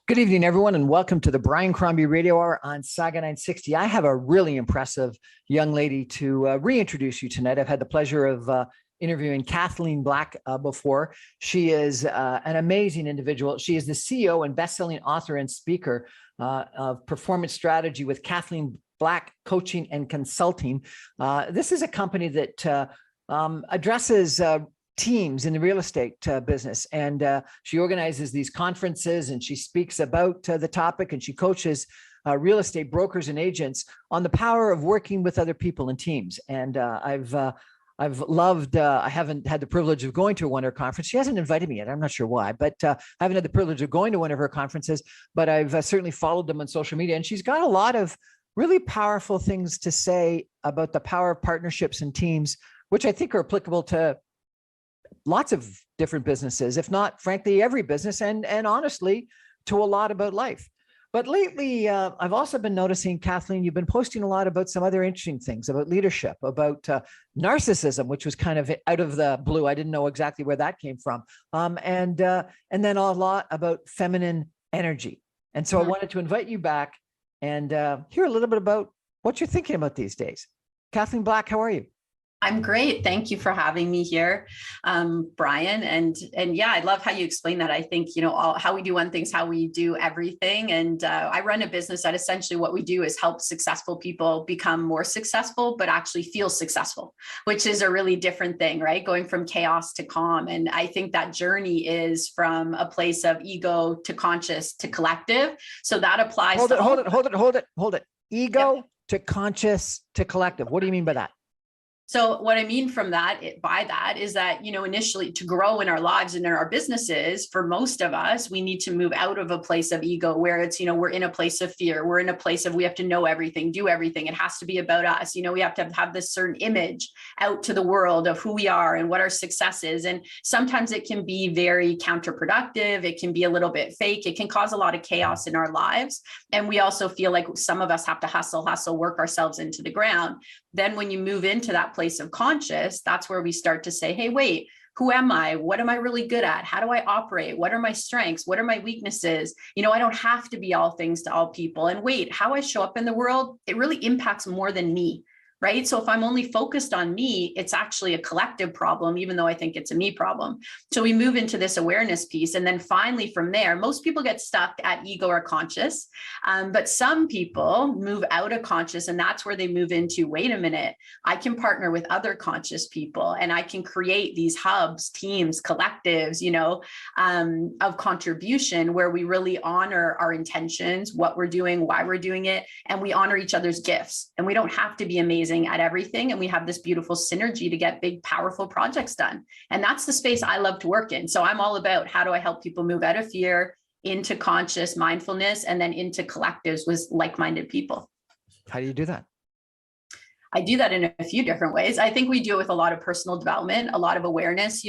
Good evening, everyone, and welcome to the Brian Crombie Radio Hour on Saga 960. I have a really impressive young lady to reintroduce you tonight. I've had the pleasure of interviewing Kathleen Black before. She is an amazing individual. She is the CEO and best-selling author and speaker of Performance Strategy with Kathleen Black Coaching and Consulting. This is a company that addresses teams in the real estate business. And she organizes these conferences and she speaks about the topic, and she coaches real estate brokers and agents on the power of working with other people and teams. And I've loved, I haven't had the privilege of going to one of her conferences. She hasn't invited me yet. I'm not sure why, but I haven't had the privilege of going to one of her conferences, but I've certainly followed them on social media. And she's got a lot of really powerful things to say about the power of partnerships and teams, which I think are applicable to lots of different businesses, if not, frankly, every business, and honestly, to a lot about life. But lately, I've also been noticing, Kathleen, you've been posting a lot about some other interesting things, about leadership, about narcissism, which was kind of out of the blue. I didn't know exactly where that came from. And then a lot about feminine energy. And so I wanted to invite you back and hear a little bit about what you're thinking about these days. Kathleen Black, how are you? I'm great. Thank you for having me here, Brian. And yeah, I love how you explain that. I think, how we do one thing is how we do everything. And I run a business that essentially what we do is help successful people become more successful, but actually feel successful, which is a really different thing, right? Going from chaos to calm. And I think that journey is from a place of ego to conscious to collective. So that applies. Hold it. Ego to conscious to collective. What do you mean by that? So what I mean by that is that, initially to grow in our lives and in our businesses, for most of us, we need to move out of a place of ego where it's, we're in a place of fear. We're in a place of we have to know everything, do everything. It has to be about us. We have to have this certain image out to the world of who we are and what our success is. And sometimes it can be very counterproductive. It can be a little bit fake. It can cause a lot of chaos in our lives. And we also feel like some of us have to hustle, work ourselves into the ground. Then when you move into that place of conscious, that's where we start to say, hey, wait, who am I? What am I really good at? How do I operate? What are my strengths? What are my weaknesses? I don't have to be all things to all people. And wait, how I show up in the world, it really impacts more than me. Right? So if I'm only focused on me, it's actually a collective problem, even though I think it's a me problem. So we move into this awareness piece. And then finally from there, most people get stuck at ego or conscious, but some people move out of conscious, and that's where they move into, wait a minute, I can partner with other conscious people and I can create these hubs, teams, collectives, of contribution where we really honor our intentions, what we're doing, why we're doing it, and we honor each other's gifts. And we don't have to be amazing at everything. And we have this beautiful synergy to get big, powerful projects done. And that's the space I love to work in. So I'm all about how do I help people move out of fear into conscious mindfulness and then into collectives with like-minded people. How do you do that? I do that in a few different ways. I think we do it with a lot of personal development, a lot of awareness.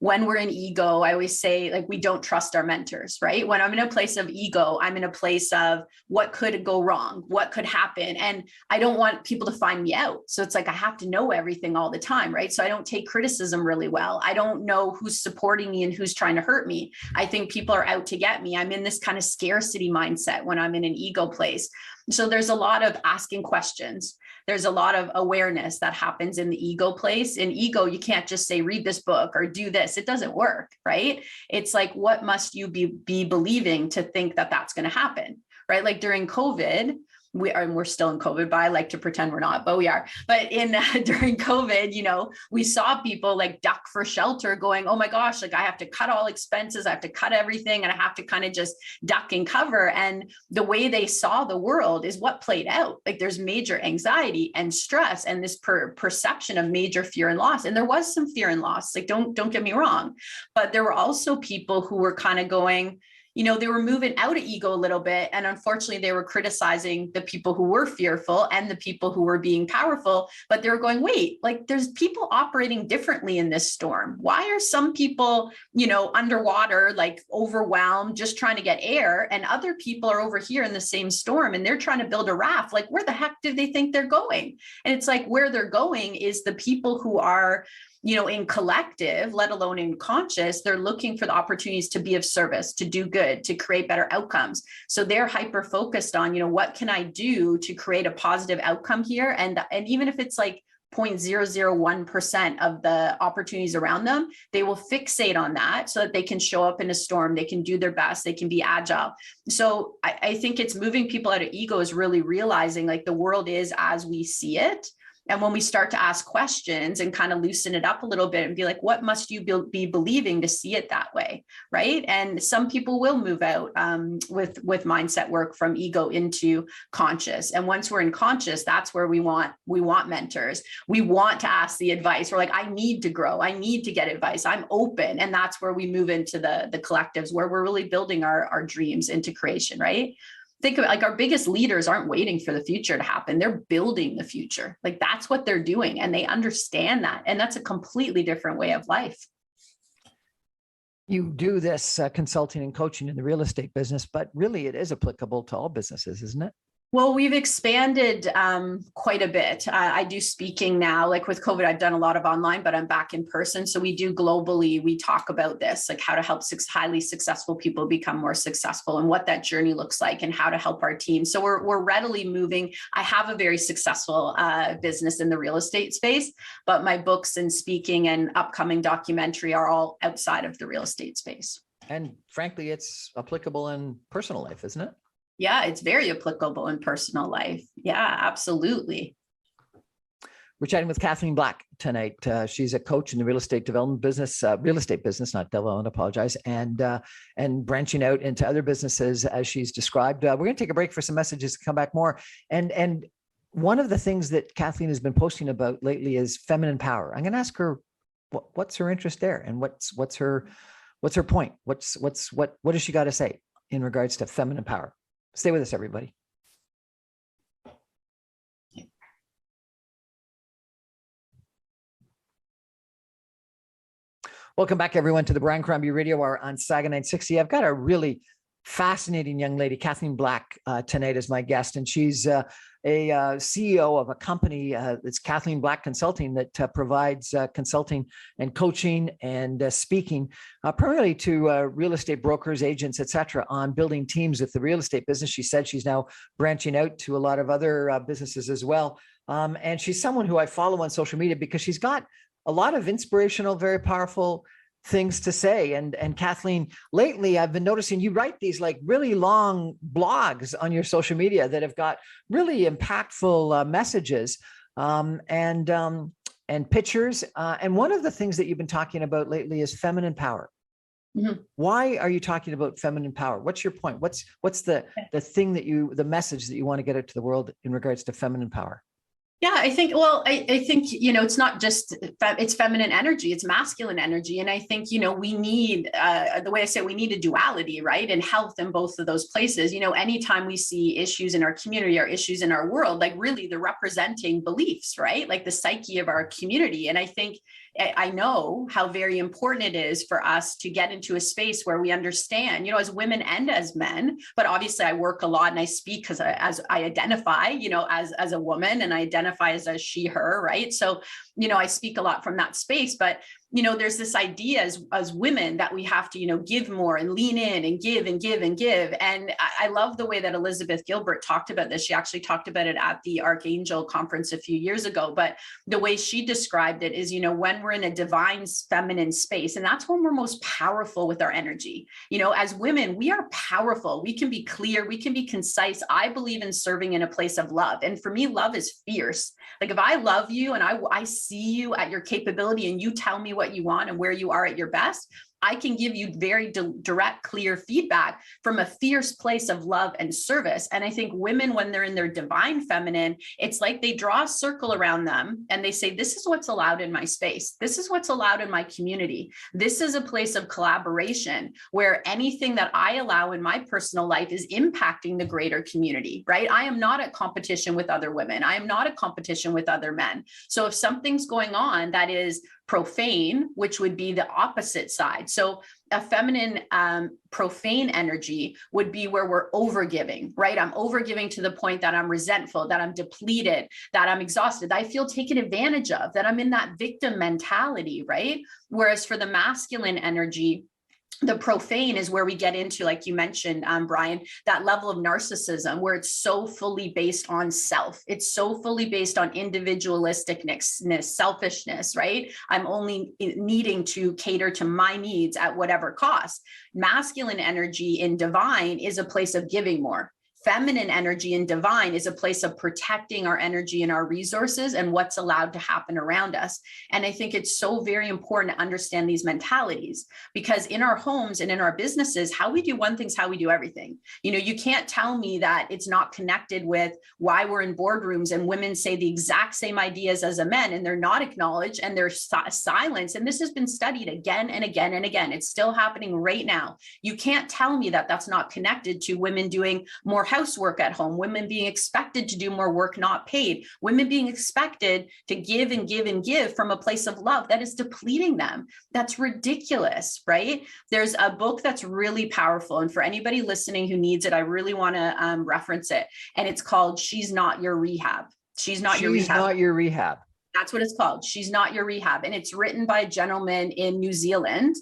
When we're in ego, I always say, we don't trust our mentors, right? When I'm in a place of ego, I'm in a place of what could go wrong, what could happen. And I don't want people to find me out. So it's I have to know everything all the time, right? So I don't take criticism really well. I don't know who's supporting me and who's trying to hurt me. I think people are out to get me. I'm in this kind of scarcity mindset when I'm in an ego place. So there's a lot of asking questions. There's a lot of awareness that happens in the ego place. In ego, you can't just say, read this book or do this. It doesn't work, right? It's what must you be believing to think that that's going to happen, right? Like during COVID, we're still in COVID, but I like to pretend we're not, but we are. But during COVID, we saw people duck for shelter going, oh my gosh, I have to cut all expenses. I have to cut everything. And I have to kind of just duck and cover. And the way they saw the world is what played out. There's major anxiety and stress and this perception of major fear and loss. And there was some fear and loss. Don't get me wrong, but there were also people who were kind of going, they were moving out of ego a little bit. And unfortunately, they were criticizing the people who were fearful and the people who were being powerful. But they were going, wait, there's people operating differently in this storm. Why are some people, underwater, overwhelmed, just trying to get air? And other people are over here in the same storm and they're trying to build a raft. Where the heck do they think they're going? And it's where they're going is the people who are in collective, let alone in conscious, they're looking for the opportunities to be of service, to do good, to create better outcomes. So they're hyper focused on, what can I do to create a positive outcome here? And even if it's like 0.001% of the opportunities around them, they will fixate on that so that they can show up in a storm, they can do their best, they can be agile. So I think it's moving people out of ego, is really realizing like the world is as we see it. And when we start to ask questions and kind of loosen it up a little bit and be like, what must you be believing to see it that way, right? And some people will move out with mindset work from ego into conscious. And once we're in conscious, that's where we want mentors. We want to ask the advice. We're like, I need to grow. I need to get advice. I'm open. And that's where we move into the collectives, where we're really building our dreams into creation, right? Think of it, like our biggest leaders aren't waiting for the future to happen. They're building the future. Like that's what they're doing. And they understand that. And that's a completely different way of life. You do this consulting and coaching in the real estate business, but really it is applicable to all businesses, isn't it? Well, we've expanded quite a bit. I do speaking now, like with COVID, I've done a lot of online, but I'm back in person. So we do globally, we talk about this, like how to help highly successful people become more successful and what that journey looks like and how to help our team. So we're readily moving. I have a very successful business in the real estate space, but my books and speaking and upcoming documentary are all outside of the real estate space. And frankly, it's applicable in personal life, isn't it? Yeah, it's very applicable in personal life. Yeah, absolutely. We're chatting with Kathleen Black tonight. She's a coach in the real estate business, not development, apologize, and branching out into other businesses as she's described. We're going to take a break for some messages to come back more. And one of the things that Kathleen has been posting about lately is feminine power. I'm going to ask her what's her interest there, and what's her point? What does she got to say in regards to feminine power? Stay with us, everybody. Welcome back, everyone, to the Brian Crombie Radio Hour on Saga 960. I've got a really fascinating young lady, Kathleen Black, tonight as my guest, and she's a CEO of a company that's Kathleen Black Consulting that provides consulting and coaching and speaking primarily to real estate brokers, agents, etc., on building teams with the real estate business. She said she's now branching out to a lot of other businesses as well. And she's someone who I follow on social media because she's got a lot of inspirational, very powerful things to say. And Kathleen, lately I've been noticing you write these like really long blogs on your social media that have got really impactful messages and pictures. And one of the things that you've been talking about lately is feminine power. Mm-hmm. Why are you talking about feminine power? What's your point? What's the thing the message that you want to get out to the world in regards to feminine power? Yeah, I think it's not just, it's feminine energy, it's masculine energy. And I think, we need, the way I say it, we need a duality, right? And health in both of those places. Anytime we see issues in our community or issues in our world, like really they're representing beliefs, right? Like the psyche of our community. And I know how very important it is for us to get into a space where we understand, as women and as men, but obviously I work a lot and I speak because as I identify, as a woman, and I identify as a she, her, right? So, I speak a lot from that space, but there's this idea as women that we have to, give more and lean in and give and give and give. And I love the way that Elizabeth Gilbert talked about this. She actually talked about it at the Archangel conference a few years ago. But the way she described it is, when we're in a divine feminine space, and that's when we're most powerful with our energy. As women, we are powerful. We can be clear. We can be concise. I believe in serving in a place of love. And for me, love is fierce. Like if I love you and I see you at your capability and you tell me what you want and where you are at your best, I can give you very direct, clear feedback from a fierce place of love and service. And I think women, when they're in their divine feminine, it's like they draw a circle around them and they say, this is what's allowed in my space. This is what's allowed in my community. This is a place of collaboration where anything that I allow in my personal life is impacting the greater community, right? I am not at competition with other women. I am not at competition with other men. So if something's going on that is profane, which would be the opposite side. So a feminine profane energy would be where we're overgiving, right? I'm overgiving to the point that I'm resentful, that I'm depleted, that I'm exhausted, that I feel taken advantage of, that I'm in that victim mentality, right? Whereas for the masculine energy, the profane is where we get into, like you mentioned, Brian, that level of narcissism where it's so fully based on self. It's so fully based on individualisticness, selfishness, right? I'm only needing to cater to my needs at whatever cost. Masculine energy in divine is a place of giving more. Feminine energy in divine is a place of protecting our energy and our resources and what's allowed to happen around us. And I think it's so very important to understand these mentalities, because in our homes and in our businesses, how we do one thing is how we do everything. You know, you can't tell me that it's not connected with why we're in boardrooms and women say the exact same ideas as a men and they're not acknowledged and they're silenced. And this has been studied again and again and again. It's still happening right now. You can't tell me that that's not connected to women doing more housework at home, women being expected to do more work not paid, women being expected to give and give and give from a place of love that is depleting them. That's ridiculous, right? There's a book that's really powerful. And for anybody listening who needs it, I really want to reference it. And it's called She's Not Your Rehab. She's Not Your Rehab. She's Not Your Rehab. That's what it's called. She's Not Your Rehab. And it's written by a gentleman in New Zealand.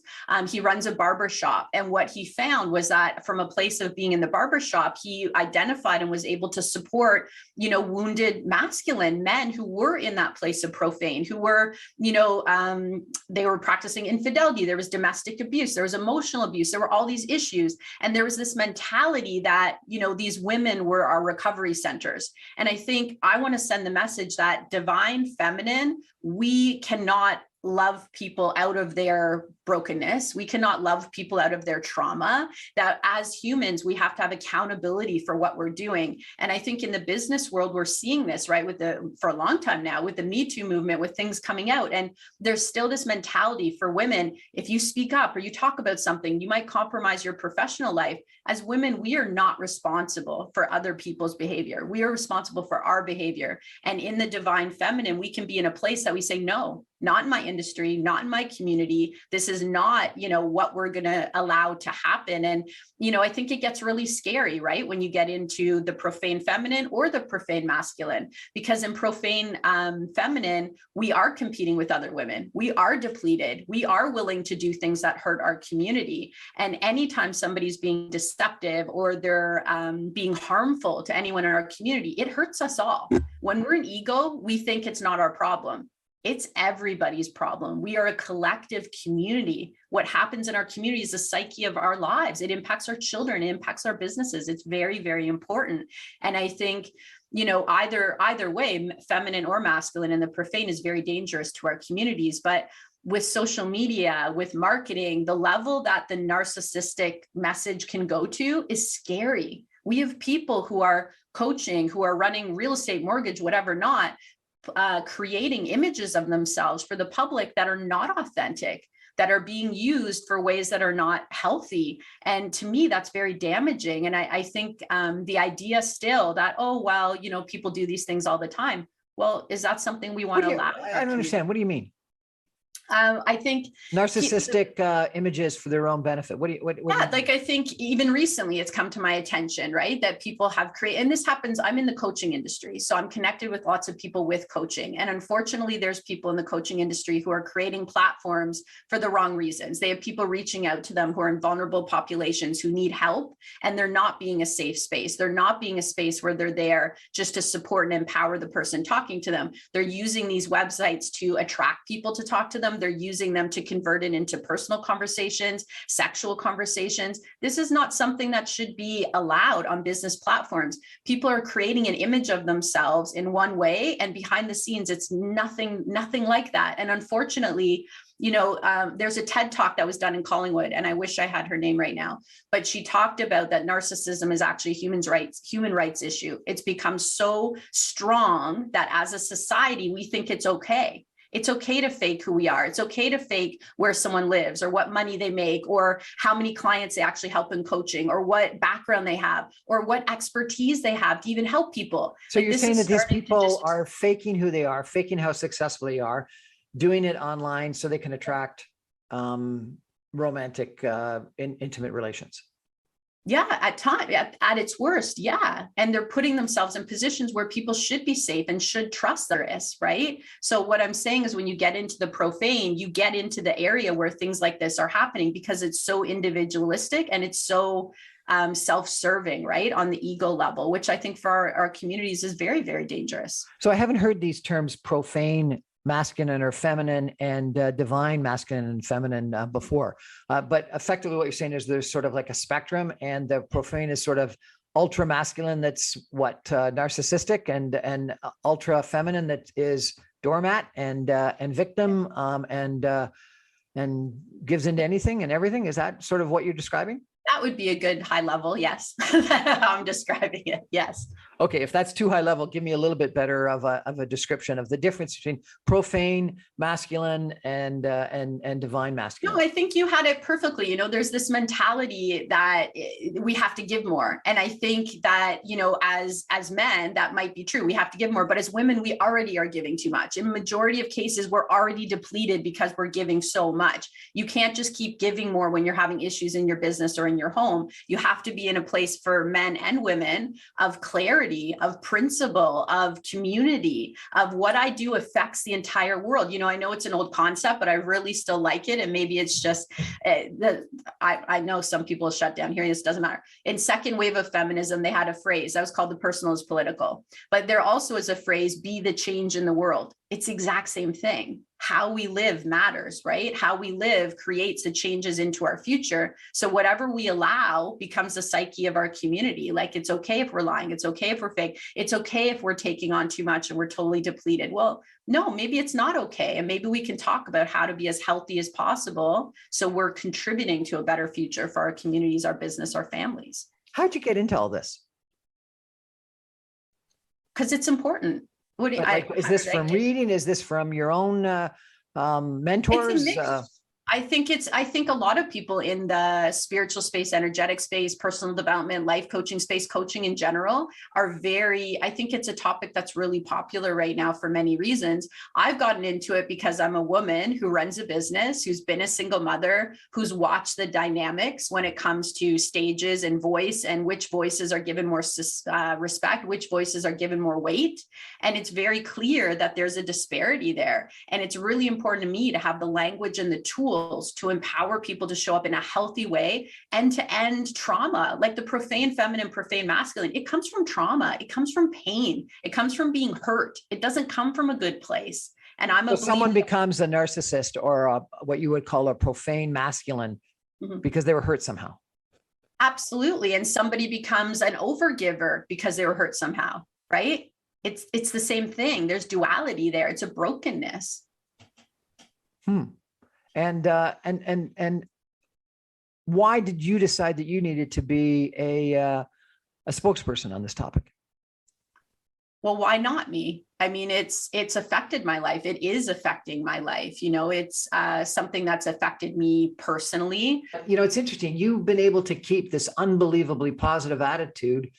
He runs a barber shop. And what he found was that from a place of being in the barber shop, he identified and was able to support, you know, wounded masculine men who were in that place of profane, who were, you know, they were practicing infidelity. There was domestic abuse. There was emotional abuse. There were all these issues. And there was this mentality that, you know, these women were our recovery centers. And I think I want to send the message that divine feminine, we cannot love people out of their brokenness. We cannot love people out of their trauma. That as humans, we have to have accountability for what we're doing. And I think in the business world, we're seeing this, right, for a long time now with the Me Too movement, with things coming out. And there's still this mentality for women. If you speak up or you talk about something, you might compromise your professional life. As women, we are not responsible for other people's behavior. We are responsible for our behavior. And in the divine feminine, we can be in a place that we say, no, not in my industry, not in my community. This is not, you know, what we're going to allow to happen. And, you know, I think it gets really scary, right? When you get into the profane feminine or the profane masculine, because in profane feminine, we are competing with other women. We are depleted. We are willing to do things that hurt our community. And anytime somebody's being deceptive or they're being harmful to anyone in our community, it hurts us all. When we're in ego, we think it's not our problem. It's everybody's problem. We are a collective community. What happens in our community is the psyche of our lives. It impacts our children, it impacts our businesses. It's very, very important. And I think, you know, either way, feminine or masculine, and the profane is very dangerous to our communities. But with social media, with marketing, the level that the narcissistic message can go to is scary. We have people who are coaching, who are running real estate, mortgage, whatever not, creating images of themselves for the public that are not authentic, that are being used for ways that are not healthy. And to me, that's very damaging. And I think the idea still that, oh, well, you know, people do these things all the time. Well, is that something we want to allow? I don't understand. What do you mean? I think narcissistic images for their own benefit. What do you like, I think even recently it's come to my attention, right? That people have created, and this happens, I'm in the coaching industry, so I'm connected with lots of people with coaching. And unfortunately, there's people in the coaching industry who are creating platforms for the wrong reasons. They have people reaching out to them who are in vulnerable populations who need help, and they're not being a safe space. They're not being a space where they're there just to support and empower the person talking to them. They're using these websites to attract people to talk to them. They're using them to convert it into personal conversations, sexual conversations. This is not something that should be allowed on business platforms. People are creating an image of themselves in one way, and behind the scenes, it's nothing like that. And unfortunately, you know, there's a TED Talk that was done in Collingwood, and I wish I had her name right now, but she talked about that narcissism is actually human rights issue. It's become so strong that as a society, we think it's okay. It's okay to fake who we are. It's okay to fake where someone lives or what money they make or how many clients they actually help in coaching or what background they have or what expertise they have to even help people. So you're saying that these people are faking who they are, faking how successful they are, doing it online so they can attract romantic, intimate relations. Yeah, at time at its worst, yeah. And they're putting themselves in positions where people should be safe and should trust their is, right? So what I'm saying is when you get into the profane, you get into the area where things like this are happening because it's so individualistic and it's so self-serving, right? On the ego level, which I think for our communities is very, very dangerous. So I haven't heard these terms profane masculine or feminine and divine masculine and feminine before. But effectively what you're saying is there's sort of like a spectrum, and the profane is sort of ultra masculine, that's what, narcissistic, and ultra feminine, that is doormat and victim, and gives into anything and everything. Is that sort of what you're describing? That would be a good high level. Yes. I'm describing it. Yes. Okay, if that's too high level, give me a little bit better of a description of the difference between profane masculine and divine masculine. No, I think you had it perfectly. There's this mentality that we have to give more. And I think that, as men, that might be true. We have to give more. But as women, we already are giving too much. In majority of cases, we're already depleted because we're giving so much. You can't just keep giving more when you're having issues in your business or in your home. You have to be in a place for men and women of clarity, of principle, of community, of what I do affects the entire world. I know it's an old concept, but I really still like it. And maybe it's just, I know some people shut down hearing this, doesn't matter. In second wave of feminism, they had a phrase that was called the personal is political, but there also is a phrase, be the change in the world. It's the exact same thing. How we live matters, right? How we live creates the changes into our future. So whatever we allow becomes the psyche of our community. Like, it's okay if we're lying. It's okay if we're fake. It's okay if we're taking on too much and we're totally depleted. Well, no, maybe it's not okay. And maybe we can talk about how to be as healthy as possible, so we're contributing to a better future for our communities, our business, our families. How'd you get into all this? Because it's important. Is this from reading? Is this from your own mentors? I think a lot of people in the spiritual space, energetic space, personal development, life coaching space, coaching in general I think it's a topic that's really popular right now for many reasons. I've gotten into it because I'm a woman who runs a business, who's been a single mother, who's watched the dynamics when it comes to stages and voice, and which voices are given more respect, which voices are given more weight. And it's very clear that there's a disparity there. And it's really important to me to have the language and the tools to empower people to show up in a healthy way and to end trauma. Like the profane feminine, profane masculine, it comes from trauma. It comes from pain. It comes from being hurt. It doesn't come from a good place. And someone becomes a narcissist or what you would call a profane masculine because they were hurt somehow. Absolutely. And somebody becomes an overgiver because they were hurt somehow, right? It's the same thing. There's duality there. It's a brokenness. And why did you decide that you needed to be a spokesperson on this topic? Well, why not me? I mean, it's affected my life. It is affecting my life. It's something that's affected me personally. It's interesting. You've been able to keep this unbelievably positive attitude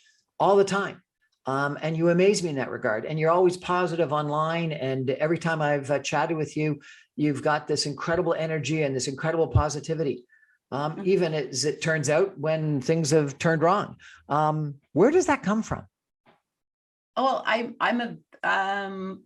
all the time. And you amaze me in that regard. And you're always positive online. And every time I've chatted with you, you've got this incredible energy and this incredible positivity, even as it turns out when things have turned wrong. Where does that come from? Oh,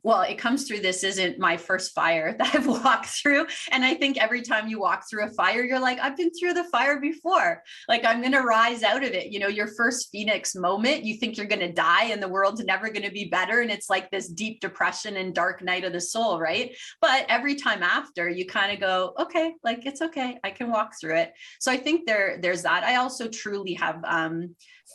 well, it comes through. This isn't my first fire that I've walked through. And I think every time you walk through a fire, you're like, I've been through the fire before. Like, I'm going to rise out of it. Your first Phoenix moment, you think you're going to die and the world's never going to be better. And it's like this deep depression and dark night of the soul, right? But every time after, you kind of go, okay, like, it's okay. I can walk through it. So I think there's that. I also truly have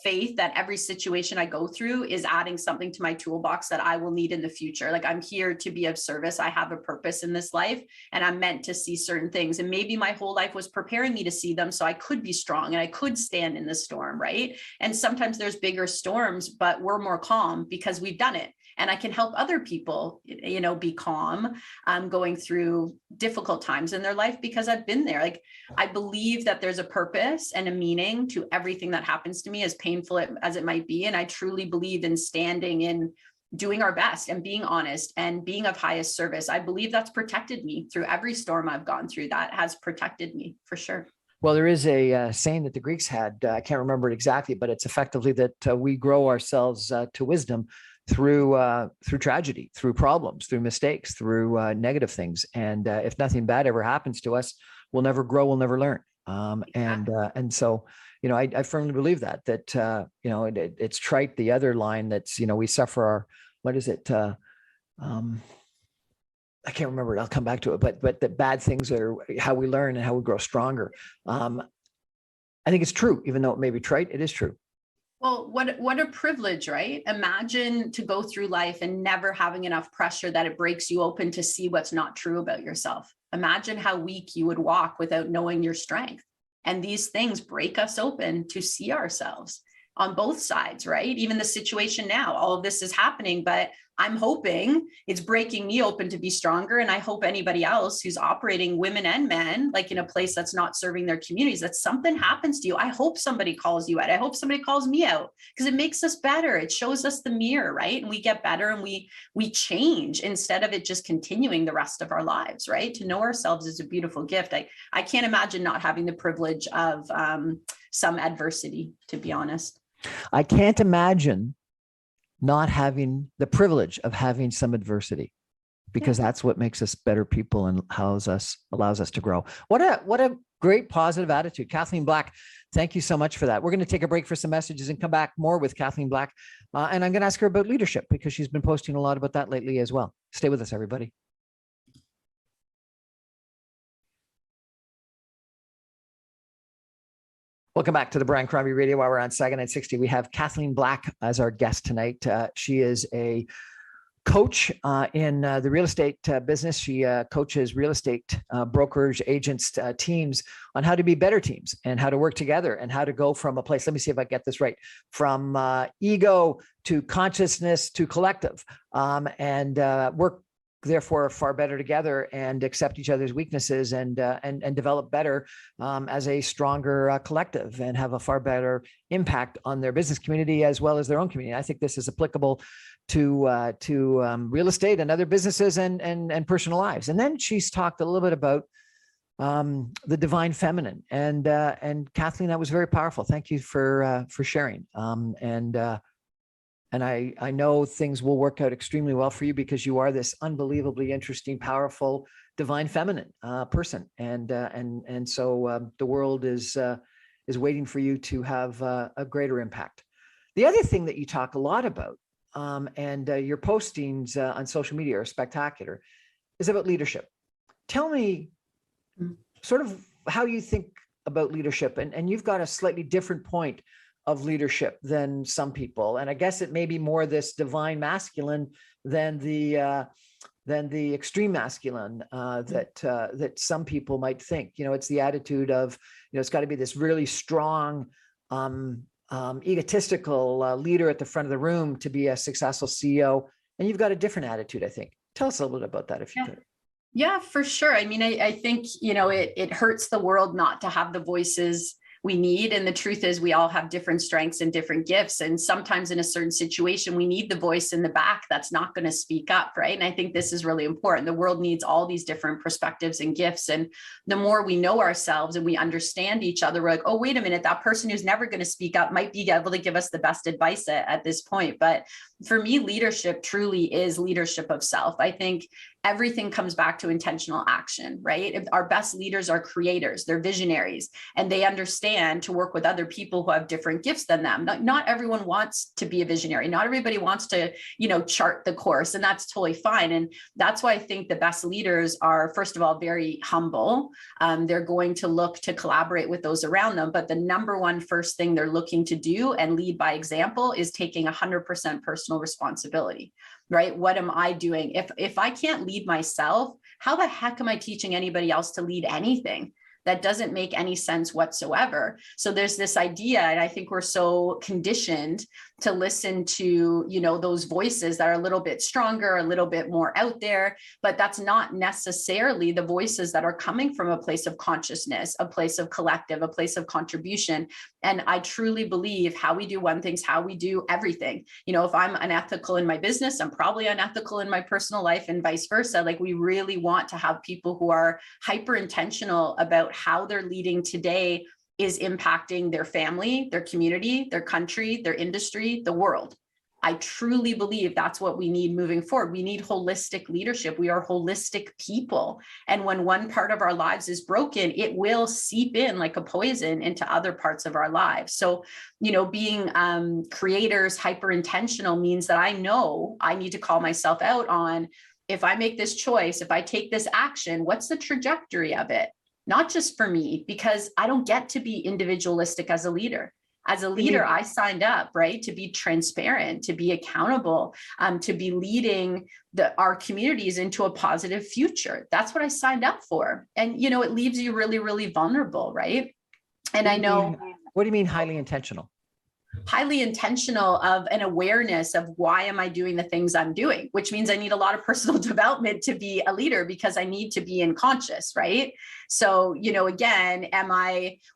faith that every situation I go through is adding something to my toolbox that I will need in the future. Like, I'm here to be of service. I have a purpose in this life and I'm meant to see certain things. And maybe my whole life was preparing me to see them so I could be strong and I could stand in the storm, right? And sometimes there's bigger storms, but we're more calm because we've done it. And I can help other people, be calm, going through difficult times in their life because I've been there. Like, I believe that there's a purpose and a meaning to everything that happens to me, as painful as it might be. And I truly believe in standing in doing our best and being honest and being of highest service. I believe that's protected me through every storm I've gone through. That has protected me for sure. Well, there is a saying that the Greeks had. I can't remember it exactly, but it's effectively that we grow ourselves to wisdom through tragedy, through problems, through mistakes, through negative things. And if nothing bad ever happens to us, we'll never grow, we'll never learn. And so, I firmly believe that it's trite. The other line that's, we suffer our, what is it? I can't remember it. I'll come back to it, but the bad things are how we learn and how we grow stronger. I think it's true, even though it may be trite, it is true. Well, what a privilege, right? Imagine to go through life and never having enough pressure that it breaks you open to see what's not true about yourself. Imagine how weak you would walk without knowing your strength. And these things break us open to see ourselves on both sides, right? Even the situation now, all of this is happening, but I'm hoping it's breaking me open to be stronger. And I hope anybody else who's operating, women and men, like in a place that's not serving their communities, that something happens to you. I hope somebody calls you out. I hope somebody calls me out, because it makes us better. It shows us the mirror, right? And we get better and we change instead of it just continuing the rest of our lives, right? To know ourselves is a beautiful gift. I can't imagine not having the privilege of some adversity, to be honest. I can't imagine not having the privilege of having some adversity, because that's what makes us better people and allows us to grow. What a great positive attitude. Kathleen Black, thank you so much for that. We're going to take a break for some messages and come back more with Kathleen Black. And I'm going to ask her about leadership, because she's been posting a lot about that lately as well. Stay with us, everybody. Welcome back to the Brian Crombie Radio Hour on Saga 960. We have Kathleen Black as our guest tonight. She is a coach in the real estate business. She coaches real estate brokers, agents, teams on how to be better teams and how to work together and how to go from a place, let me see if I get this right, from ego to consciousness to collective, and work therefore far better together and accept each other's weaknesses and develop better as a stronger collective and have a far better impact on their business community as well as their own community. I think this is applicable to real estate and other businesses and personal lives. And then she's talked a little bit about the divine feminine, and Kathleen, that was very powerful. Thank you for sharing. And I know things will work out extremely well for you, because you are this unbelievably interesting, powerful, divine feminine person, and so the world is waiting for you to have a greater impact. The other thing that you talk a lot about, and your postings on social media are spectacular, is about leadership. Tell me sort of how you think about leadership, and you've got a slightly different point of leadership than some people. And I guess it may be more this divine masculine than the extreme masculine that some people might think. It's the attitude of, it's got to be this really strong, egotistical leader at the front of the room to be a successful CEO. And you've got a different attitude, I think. Tell us a little bit about that, if you could. Yeah, for sure. I mean, I think, it hurts the world not to have the voices we need. And the truth is, we all have different strengths and different gifts. And sometimes in a certain situation, we need the voice in the back that's not going to speak up, right? And I think this is really important. The world needs all these different perspectives and gifts. And the more we know ourselves and we understand each other, we're like, oh, wait a minute, that person who's never going to speak up might be able to give us the best advice at this point. But for me, leadership truly is leadership of self. I think everything comes back to intentional action, right? Our best leaders are creators, they're visionaries, and they understand to work with other people who have different gifts than them. Not everyone wants to be a visionary. Not everybody wants to, chart the course, and that's totally fine. And that's why I think the best leaders are, first of all, very humble. They're going to look to collaborate with those around them. But the number one first thing they're looking to do and lead by example is taking 100% personal responsibility. Right? What am I doing? If I can't lead myself, how the heck am I teaching anybody else to lead anything? That doesn't make any sense whatsoever. So there's this idea, and I think we're so conditioned to listen to, those voices that are a little bit stronger, a little bit more out there, but that's not necessarily the voices that are coming from a place of consciousness, a place of collective, a place of contribution. And I truly believe how we do one thing's how we do everything. If I'm unethical in my business, I'm probably unethical in my personal life, and vice versa. Like, we really want to have people who are hyper intentional about how they're leading today is impacting their family, their community, their country, their industry, the world. I truly believe that's what we need moving forward. We need holistic leadership. We are holistic people. And when one part of our lives is broken, it will seep in like a poison into other parts of our lives. So, being creators, hyper intentional means that I know I need to call myself out on, if I make this choice, if I take this action, what's the trajectory of it? Not just for me, because I don't get to be individualistic as a leader. As a leader, I signed up, right, to be transparent, to be accountable, to be leading our communities into a positive future. That's what I signed up for. And, it leaves you really, really vulnerable, right? And I know. What do you mean highly intentional? Highly intentional of an awareness of why am I doing the things I'm doing, which means I need a lot of personal development to be a leader, because I need to be in conscious, right? So, again,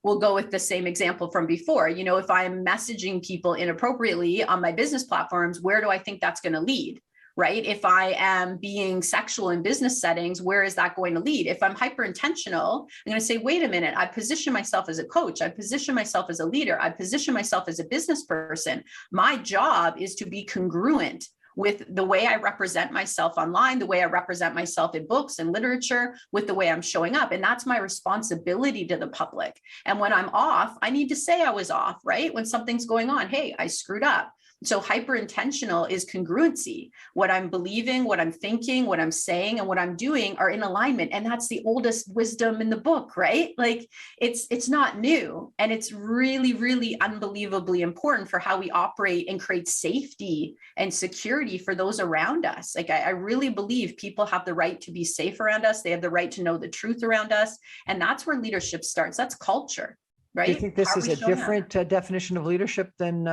we'll go with the same example from before. If I'm messaging people inappropriately on my business platforms, where do I think that's going to lead? Right? If I am being sexual in business settings, where is that going to lead? If I'm hyper intentional, I'm going to say, wait a minute, I position myself as a coach. I position myself as a leader. I position myself as a business person. My job is to be congruent with the way I represent myself online, the way I represent myself in books and literature, with the way I'm showing up. And that's my responsibility to the public. And when I'm off, I need to say I was off, right? When something's going on, hey, I screwed up. So hyper intentional is congruency. What I'm believing, what I'm thinking, what I'm saying, and what I'm doing are in alignment. And that's the oldest wisdom in the book, right? Like, it's not new. And it's really, really unbelievably important for how we operate and create safety and security for those around us. Like, I really believe people have the right to be safe around us. They have the right to know the truth around us. And that's where leadership starts. That's culture, right? Do you think this is a different definition of leadership than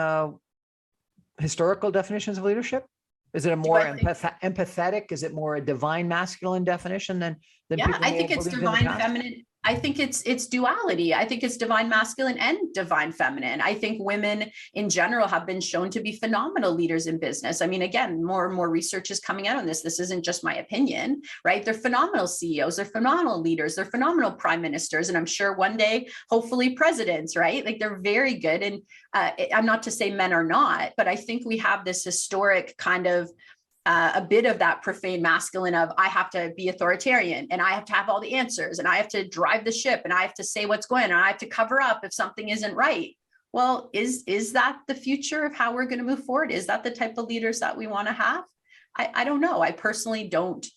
historical definitions of leadership? Is it a more empathetic? Is it more a divine masculine definition than yeah, I think it's divine feminine. I think it's duality. I think it's divine masculine and divine feminine. I think women in general have been shown to be phenomenal leaders in business. I mean, again, more and more research is coming out on this. This isn't just my opinion, right? They're phenomenal CEOs. They're phenomenal leaders. They're phenomenal prime ministers. And I'm sure one day, hopefully presidents, right? Like, they're very good. And I'm not to say men are not, but I think we have this historic kind of a bit of that profane masculine of, I have to be authoritarian and I have to have all the answers and I have to drive the ship and I have to say what's going on and I have to cover up if something isn't right. Well, is that the future of how we're going to move forward? Is that the type of leaders that we want to have? I don't know. I personally don't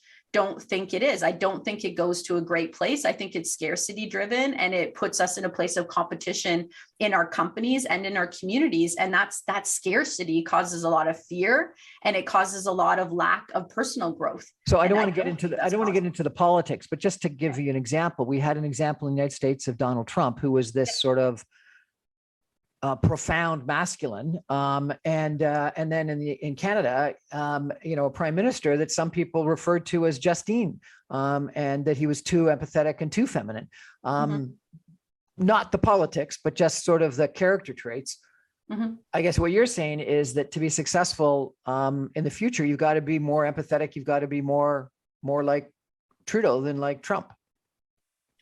think it is. I don't think it goes to a great place. I think it's scarcity driven, and it puts us in a place of competition in our companies and in our communities. And that scarcity causes a lot of fear, and it causes a lot of lack of personal growth. So I don't want to get into the politics, but just to give you an example, we had an example in the United States of Donald Trump, who was this sort of profound masculine, and then in Canada, a prime minister that some people referred to as Justine, and that he was too empathetic and too feminine. Not the politics, but just sort of the character traits. I guess what you're saying is that to be successful in the future, you've got to be more empathetic. You've got to be more like Trudeau than like Trump.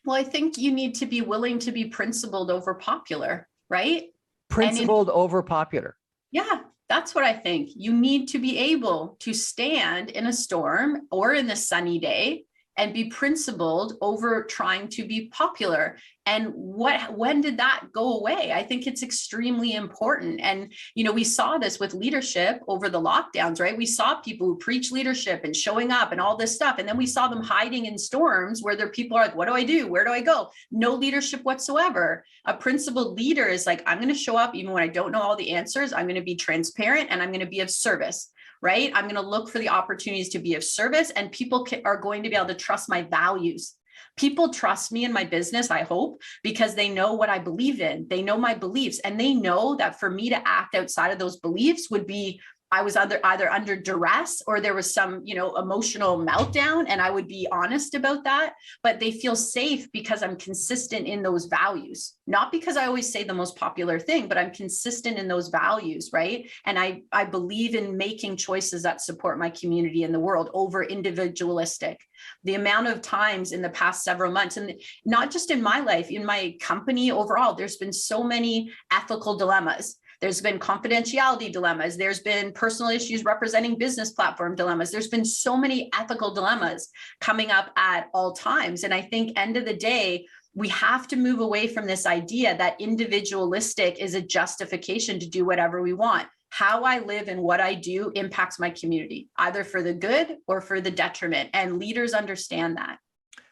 Well, I think you need to be willing to be principled over popular, right? Principled over popular. Yeah, that's what I think. You need to be able to stand in a storm or in a sunny day and be principled over trying to be popular. And when did that go away? I think it's extremely important. And, we saw this with leadership over the lockdowns, right? We saw people who preach leadership and showing up and all this stuff. And then we saw them hiding in storms where their people are like, what do I do? Where do I go? No leadership whatsoever. A principled leader is like, I'm going to show up even when I don't know all the answers. I'm going to be transparent and I'm going to be of service. Right? I'm going to look for the opportunities to be of service, and people are going to be able to trust my values. People trust me in my business, I hope, because they know what I believe in. They know my beliefs, and they know that for me to act outside of those beliefs would be I was either under duress or there was some, emotional meltdown, and I would be honest about that. But they feel safe because I'm consistent in those values, not because I always say the most popular thing, but I'm consistent in those values, right? And I believe in making choices that support my community and the world over individualistic. The amount of times in the past several months, and not just in my life, in my company overall, there's been so many ethical dilemmas. There's been confidentiality dilemmas. There's been personal issues representing business platform dilemmas. There's been so many ethical dilemmas coming up at all times. And I think end of the day, we have to move away from this idea that individualistic is a justification to do whatever we want. How I live and what I do impacts my community, either for the good or for the detriment. And leaders understand that.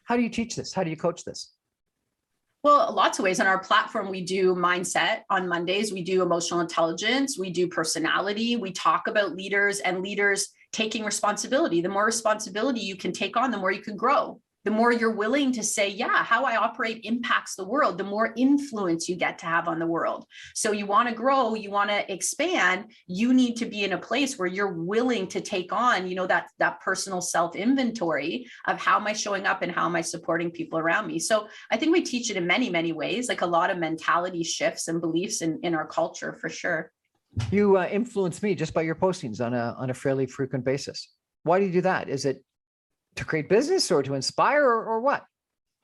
How do you teach this? How do you coach this? Well, lots of ways. On our platform, we do mindset on Mondays. We do emotional intelligence. We do personality. We talk about leaders and leaders taking responsibility. The more responsibility you can take on, the more you can grow. The more you're willing to say, yeah, how I operate impacts the world, the more influence you get to have on the world. So you want to grow, you want to expand, you need to be in a place where you're willing to take on, that personal self-inventory of how am I showing up and how am I supporting people around me. So I think we teach it in many, many ways, like a lot of mentality shifts and beliefs in our culture for sure. You influence me just by your postings on a fairly frequent basis. Why do you do that? Is it to create business or to inspire or what?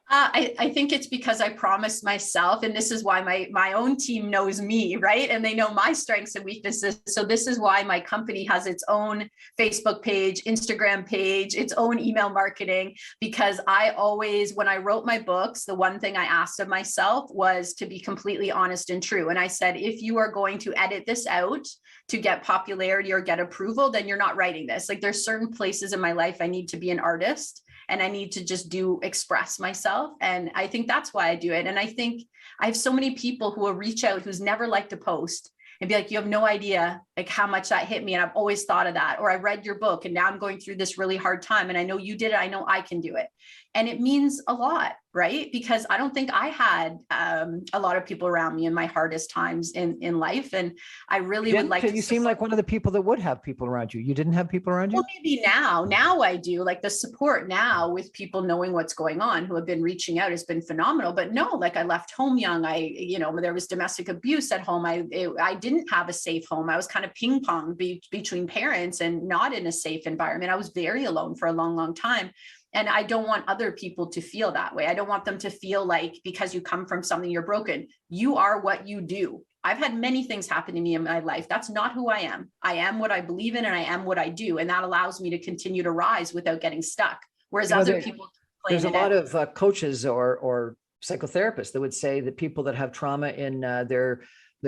I think it's because I promised myself, and this is why my own team knows me, right? And they know my strengths and weaknesses. So this is why my company has its own Facebook page, Instagram page, its own email marketing, because I always, when I wrote my books, the one thing I asked of myself was to be completely honest and true. And I said, if you are going to edit this out to get popularity or get approval, then you're not writing this. Like there's certain places in my life I need to be an artist and I need to just express myself. And I think that's why I do it. And I think I have so many people who will reach out who's never liked a post and be like, you have no idea like how much that hit me. And I've always thought of that. Or I read your book and now I'm going through this really hard time. And I know you did it. I know I can do it. And it means a lot, right? Because I don't think I had a lot of people around me in my hardest times in life. And I really would like to. You seem like one of the people that would have people around you. You didn't have people around you? Well, maybe now I do. Like the support now with people knowing what's going on who have been reaching out has been phenomenal. But no, like I left home young. There was domestic abuse at home. I didn't have a safe home. I was kind of ping pong between parents and not in a safe environment. I was very alone for a long, long time. And I don't want other people to feel that way. I don't want them to feel like because you come from something, you're broken. You are what you do. I've had many things happen to me in my life. That's not who I am. I am what I believe in and I am what I do. And that allows me to continue to rise without getting stuck. Whereas other people. There's a lot of coaches or psychotherapists that would say that people that have trauma in their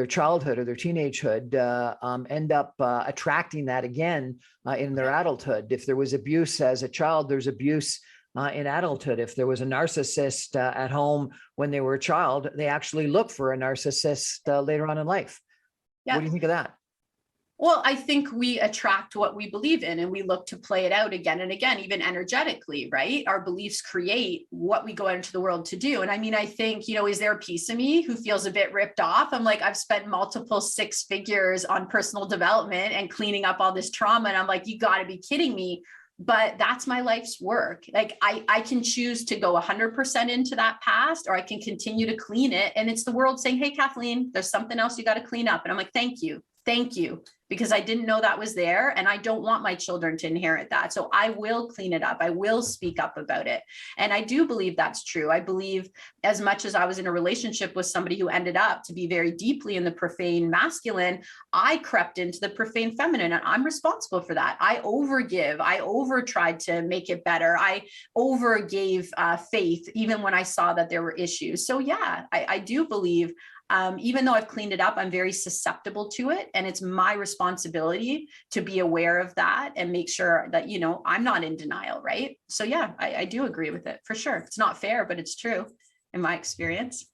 childhood or their teenagehood end up attracting that again in their adulthood. If there was abuse as a child, there's abuse in adulthood. If there was a narcissist at home when they were a child, they actually look for a narcissist later on in life. Yeah. What do you think of that? Well, I think we attract what we believe in and we look to play it out again and again, even energetically, right? Our beliefs create what we go out into the world to do. And I mean, I think, is there a piece of me who feels a bit ripped off? I'm like, I've spent multiple 6 figures on personal development and cleaning up all this trauma. And I'm like, you got to be kidding me. But that's my life's work. Like I can choose to go 100% into that past, or I can continue to clean it. And it's the world saying, hey, Kathleen, there's something else you got to clean up. And I'm like, thank you. Because I didn't know that was there. And I don't want my children to inherit that. So I will clean it up. I will speak up about it. And I do believe that's true. I believe as much as I was in a relationship with somebody who ended up to be very deeply in the profane masculine, I crept into the profane feminine and I'm responsible for that. I overgive. I tried to make it better. I overgave faith, even when I saw that there were issues. So yeah, I do believe even though I've cleaned it up, I'm very susceptible to it. And it's my responsibility to be aware of that and make sure that, I'm not in denial, right? So yeah, I do agree with it for sure. It's not fair, but it's true in my experience.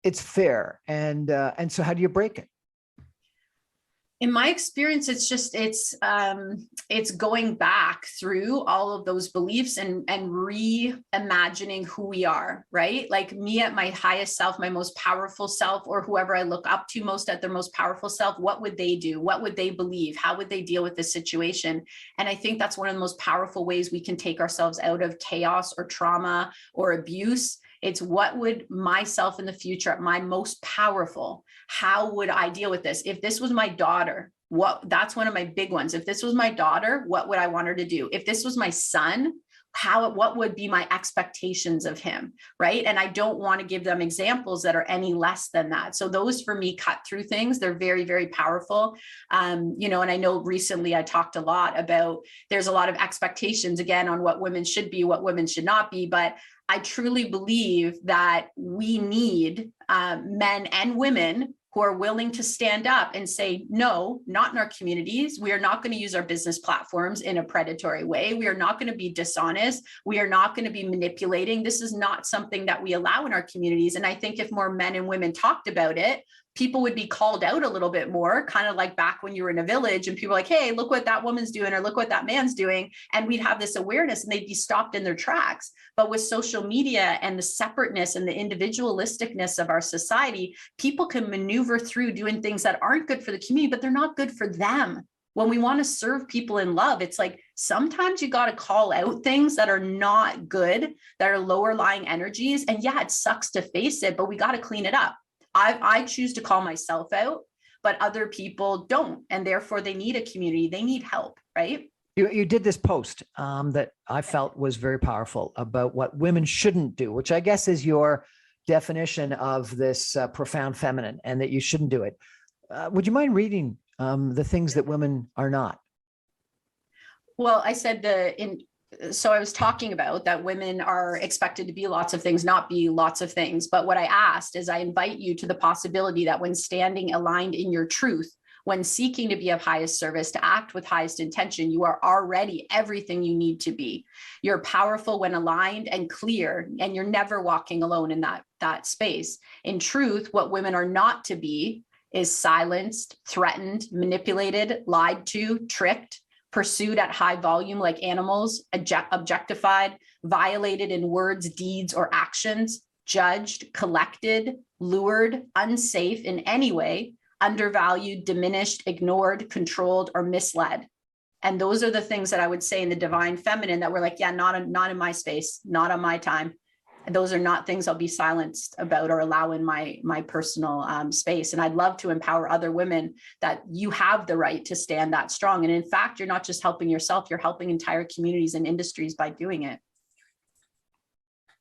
It's fair. And so how do you break it? In my experience, it's going back through all of those beliefs and reimagining who we are, right? Like me at my highest self, my most powerful self, or whoever I look up to most at their most powerful self, what would they do? What would they believe? How would they deal with this situation? And I think that's one of the most powerful ways we can take ourselves out of chaos or trauma or abuse. It's what would myself in the future, at my most powerful, how would I deal with this? If this was my daughter, that's one of my big ones. If this was my daughter, what would I want her to do? If this was my son, what would be my expectations of him, right? And I don't want to give them examples that are any less than that. So those for me cut through things. They're very, very powerful. And I know recently I talked a lot about, there's a lot of expectations again on what women should be, what women should not be, but I truly believe that we need men and women who are willing to stand up and say, no, not in our communities. We are not going to use our business platforms in a predatory way. We are not going to be dishonest. We are not going to be manipulating. This is not something that we allow in our communities. And I think if more men and women talked about it, people would be called out a little bit more, kind of like back when you were in a village and people were like, hey, look what that woman's doing, or look what that man's doing. And we'd have this awareness and they'd be stopped in their tracks. But with social media and the separateness and the individualisticness of our society, people can maneuver through doing things that aren't good for the community, but they're not good for them. When we want to serve people in love, it's like sometimes you got to call out things that are not good, that are lower lying energies. And yeah, it sucks to face it, but we got to clean it up. I choose to call myself out, but other people don't. And therefore they need a community. They need help, right? You did this post that I felt was very powerful about what women shouldn't do, which I guess is your definition of this profound feminine, and that you shouldn't do it. Would you mind reading the things that women are not? Well, I said so I was talking about that women are expected to be lots of things, not be lots of things. But what I asked is I invite you to the possibility that when standing aligned in your truth, when seeking to be of highest service, to act with highest intention, you are already everything you need to be. You're powerful when aligned and clear, and you're never walking alone in that space. In truth, what women are not to be is silenced, threatened, manipulated, lied to, tricked, pursued at high volume like animals, objectified, violated in words, deeds, or actions, judged, collected, lured, unsafe in any way, undervalued, diminished, ignored, controlled, or misled. And those are the things that I would say in the divine feminine that we're like, yeah, not in my space, not on my time. And those are not things I'll be silenced about or allow in my personal space. And I'd love to empower other women that you have the right to stand that strong. And in fact, you're not just helping yourself, you're helping entire communities and industries by doing it.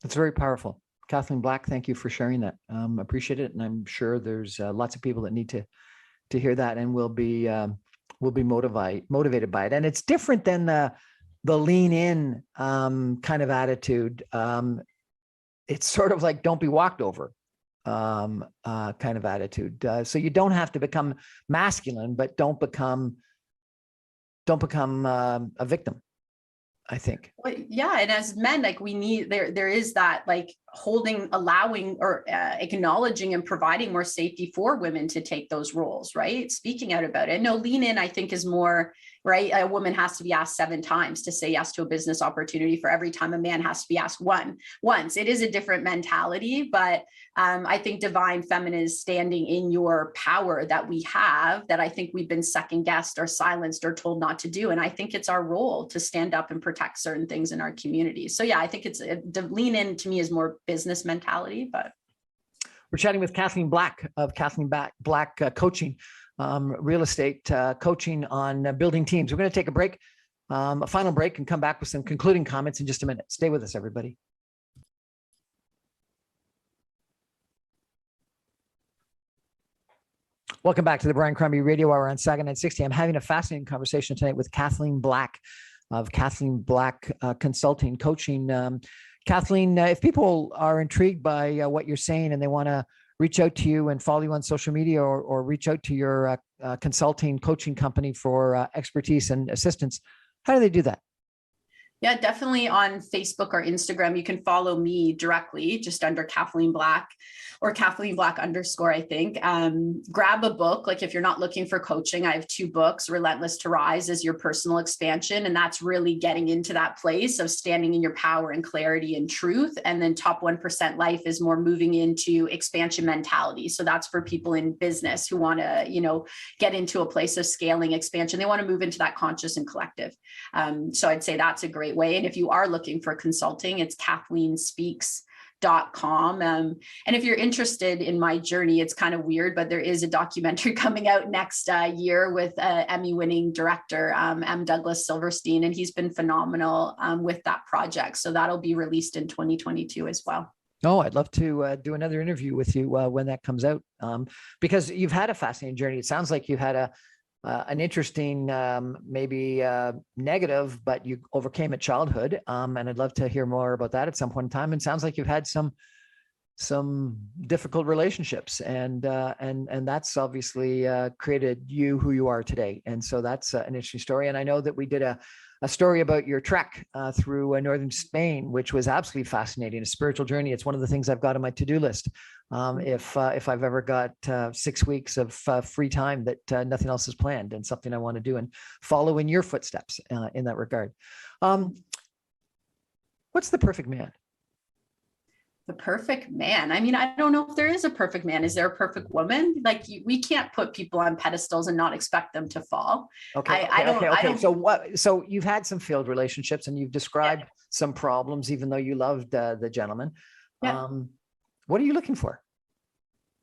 That's very powerful. Kathleen Black, thank you for sharing that. Appreciate it. And I'm sure there's lots of people that need to hear that and will be motivated by it. And it's different than the lean in kind of attitude. It's sort of like don't be walked over kind of attitude. So you don't have to become masculine, but don't become a victim, I think. Well, yeah. And as men, like we need, there is that like holding, allowing, or acknowledging and providing more safety for women to take those roles, right? Speaking out about it. No, lean in, I think, is more, right? A woman has to be asked 7 times to say yes to a business opportunity for every time a man has to be asked once. It is a different mentality, but I think divine feminine is standing in your power that we have, that I think we've been second guessed or silenced or told not to do. And I think it's our role to stand up and protect certain things in our communities. So yeah, I think lean in to me is more business mentality, but. We're chatting with Kathleen Black of Kathleen Black Coaching, real estate coaching on building teams. We're going to take a break, a final break, and come back with some concluding comments in just a minute. Stay with us, everybody. Welcome back to the Brian Crombie Radio Hour on Saga 960. I'm having a fascinating conversation tonight with Kathleen Black of Kathleen Black Consulting Coaching. Kathleen, if people are intrigued by what you're saying and they want to reach out to you and follow you on social media, or reach out to your consulting coaching company for expertise and assistance, how do they do that? Yeah, definitely on Facebook or Instagram. You can follow me directly just under Kathleen Black or Kathleen Black _ I think. Grab a book. Like if you're not looking for coaching, I have 2 books. Relentless to Rise is your personal expansion. And that's really getting into that place of standing in your power and clarity and truth. And then Top 1% Life is more moving into expansion mentality. So that's for people in business who want to, get into a place of scaling expansion. They want to move into that conscious and collective. So I'd say that's a great way. And if you are looking for consulting, it's kathleenspeaks.com. And if you're interested in my journey, it's kind of weird, but there is a documentary coming out next year with Emmy-winning director, M. Douglas Silverstein, and he's been phenomenal with that project. So that'll be released in 2022 as well. Oh, I'd love to do another interview with you when that comes out, because you've had a fascinating journey. It sounds like you've had an interesting, maybe negative, but you overcame it childhood. And I'd love to hear more about that at some point in time. And it sounds like you've had some difficult relationships, and that's obviously created you who you are today. And so that's an interesting story. And I know that we did a story about your trek through northern Spain, which was absolutely fascinating, a spiritual journey. It's one of the things I've got on my to-do list. If I've ever got 6 weeks of free time that nothing else is planned, and something I want to do and follow in your footsteps in that regard. What's the perfect man? The perfect man. I mean, I don't know if there is a perfect man. Is there a perfect woman? Like we can't put people on pedestals and not expect them to fall. Okay. So you've had some failed relationships, and you've described some problems, even though you loved the gentleman. Yeah. What are you looking for?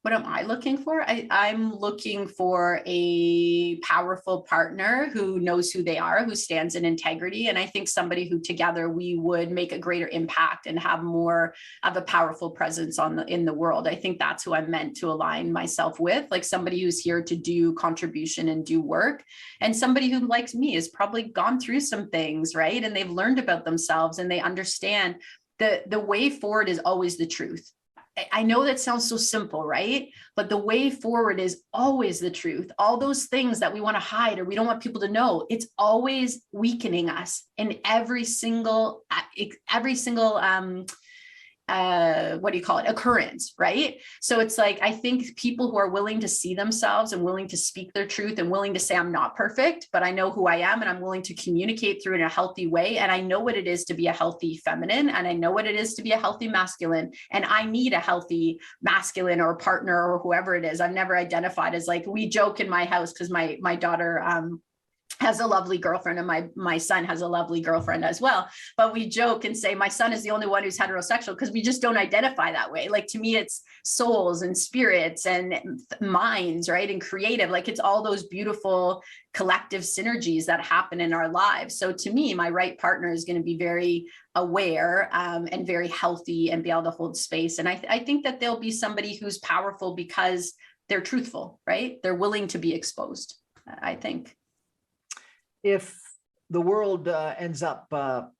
What am I looking for? I'm looking for a powerful partner who knows who they are, who stands in integrity. And I think somebody who together we would make a greater impact and have more of a powerful presence in the world. I think that's who I'm meant to align myself with, like somebody who's here to do contribution and do work. And somebody who, like me, has probably gone through some things, right? And they've learned about themselves, and they understand the way forward is always the truth. I know that sounds so simple, right? But the way forward is always the truth. All those things that we want to hide or we don't want people to know, it's always weakening us in every single occurrence, right? So it's like, I think people who are willing to see themselves and willing to speak their truth and willing to say, I'm not perfect, but I know who I am, and I'm willing to communicate through in a healthy way. And I know what it is to be a healthy feminine, and I know what it is to be a healthy masculine. And I need a healthy masculine or partner or whoever it is. I've never identified as, like, we joke in my house because my daughter, has a lovely girlfriend, and my son has a lovely girlfriend as well. But we joke and say my son is the only one who's heterosexual because we just don't identify that way. Like, to me, it's souls and spirits and minds, right? And creative, like it's all those beautiful collective synergies that happen in our lives. So to me, my right partner is going to be very aware and very healthy and be able to hold space. And I think that they'll be somebody who's powerful because they're truthful, right? They're willing to be exposed, I think. If the world ends up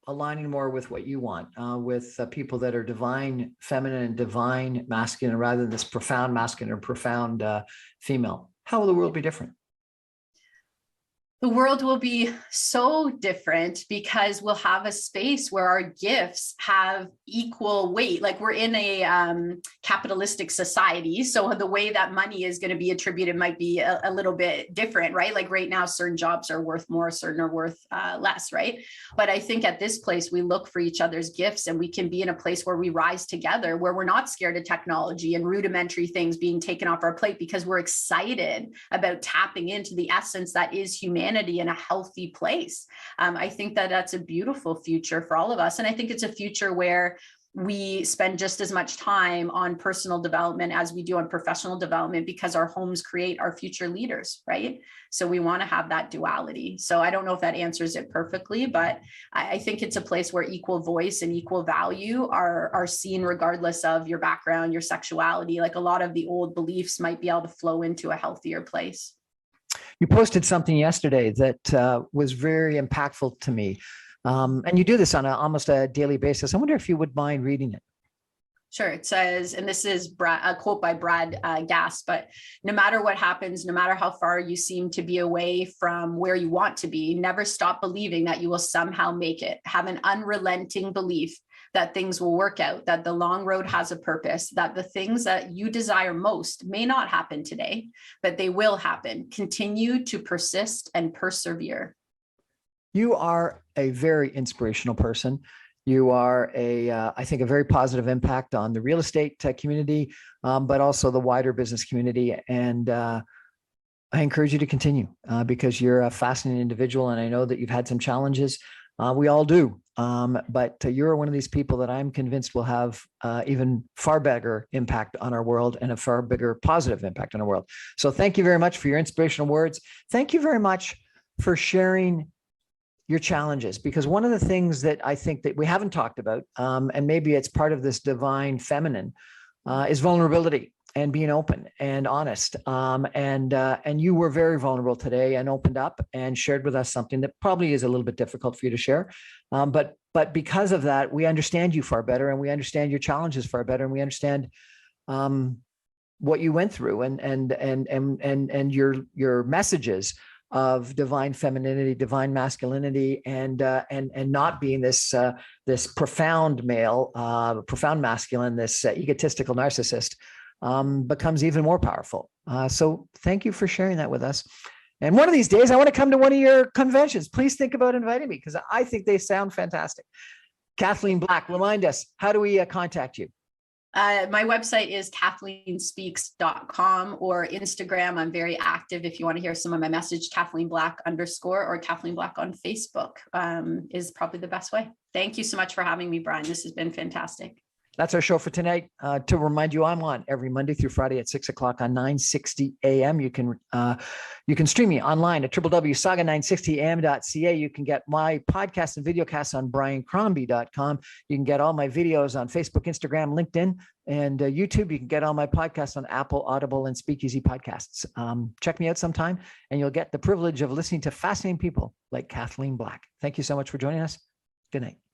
aligning more with what you want, with people that are divine feminine and divine masculine, rather than this profound masculine or profound female, how will the world be different? The world will be so different because we'll have a space where our gifts have equal weight. Like, we're in a capitalistic society. So the way that money is going to be attributed might be a little bit different, right? Like right now, certain jobs are worth more, certain are worth less, right? But I think at this place, we look for each other's gifts, and we can be in a place where we rise together, where we're not scared of technology and rudimentary things being taken off our plate, because we're excited about tapping into the essence that is humanity in a healthy place. I think that that's a beautiful future for all of us. And I think it's a future where we spend just as much time on personal development as we do on professional development, because our homes create our future leaders, right? So we want to have that duality. So I don't know if that answers it perfectly, but I think it's a place where equal voice and equal value are seen regardless of your background, your sexuality. Like, a lot of the old beliefs might be able to flow into a healthier place. You posted something yesterday that was very impactful to me. And you do this on almost a daily basis. I wonder if you would mind reading it. Sure. It says, and this is a quote by Brad Gass, but no matter what happens, no matter how far you seem to be away from where you want to be, never stop believing that you will somehow make it. Have an unrelenting belief that things will work out, that the long road has a purpose, that the things that you desire most may not happen today, but they will happen. Continue to persist and persevere. You are a very inspirational person. You are I think, a very positive impact on the real estate community, but also the wider business community. And I encourage you to continue because you're a fascinating individual. And I know that you've had some challenges. We all do. But you're one of these people that I'm convinced will have even far bigger impact on our world and a far bigger positive impact on our world. So thank you very much for your inspirational words. Thank you very much for sharing your challenges, because one of the things that I think that we haven't talked about, and maybe it's part of this divine feminine, is vulnerability and being open and honest. And you were very vulnerable today and opened up and shared with us something that probably is a little bit difficult for you to share. But because of that, we understand you far better, and we understand your challenges far better, and we understand what you went through and your messages of divine femininity, divine masculinity, and not being this profound male, profound masculine, this egotistical narcissist, becomes even more powerful. So thank you for sharing that with us. And one of these days, I want to come to one of your conventions. Please think about inviting me, because I think they sound fantastic. Kathleen Black, remind us, how do we contact you? My website is kathleenspeaks.com, or Instagram. I'm very active. If you want to hear some of my message, Kathleen Black _ or Kathleen Black on Facebook is probably the best way. Thank you so much for having me, Brian. This has been fantastic. That's our show for tonight. To remind you, I'm on every Monday through Friday at 6 o'clock on 960 AM. You can stream me online at www.saga960am.ca. You can get my podcast and videocasts on briancrombie.com. You can get all my videos on Facebook, Instagram, LinkedIn, and YouTube. You can get all my podcasts on Apple, Audible, and Speakeasy Podcasts. Check me out sometime, and you'll get the privilege of listening to fascinating people like Kathleen Black. Thank you so much for joining us. Good night.